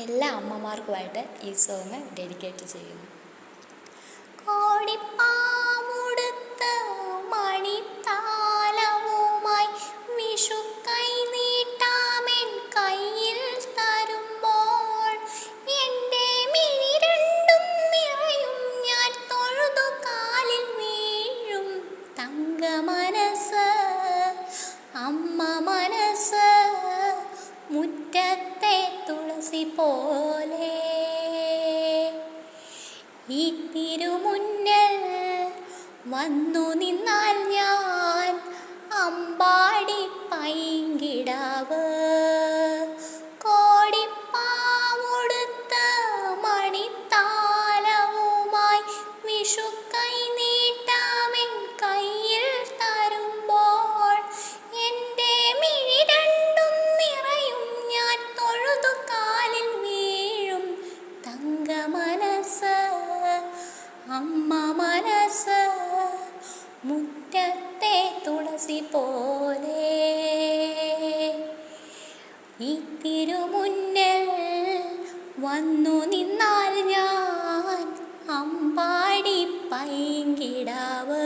എല്ലാ അമ്മമാർക്കുമായിട്ട് ഈ song dedicate ചെയ്യുന്നു. കോടിപ്പാവുടുത്ത് മണിത്താലവുമായി വിഷു കൈ നീട്ടാമെൻ കയ്യിൽ തരുമ്പോൾ എൻ്റെ മിഴി രണ്ടും നിറയും ഞാൻ തൊഴുതു കാലിൽ വീഴും തങ്ക മനസ്സ് അമ്മ മനസ്സ് മുറ്റത്തെ തുളസി പോലെ. ഈ തിരുമുന്നിൽ വന്നു നിന്നാൽ ഞാൻ അമ്പാടി പൈങ്കിടാവ്. കോടിപ്പാവുടുത്ത് മണിത്താലവുമായി വിഷു കൈ നീട്ടാമെൻ കയ്യിൽ തരുമ്പോൾ എൻ്റെ മിഴി രണ്ടും നിറയും ഞാൻ തൊഴുതു കാലിൽ വീഴും തങ്ക മനസ്സ് അമ്മ മനസ്സ് മുറ്റത്തെ തുളസി പോലെ. ഈ തിരുമുന്നിൽ വന്നു നിന്നാൽ ഞാൻ അമ്പാടി പൈങ്കിടാവ്.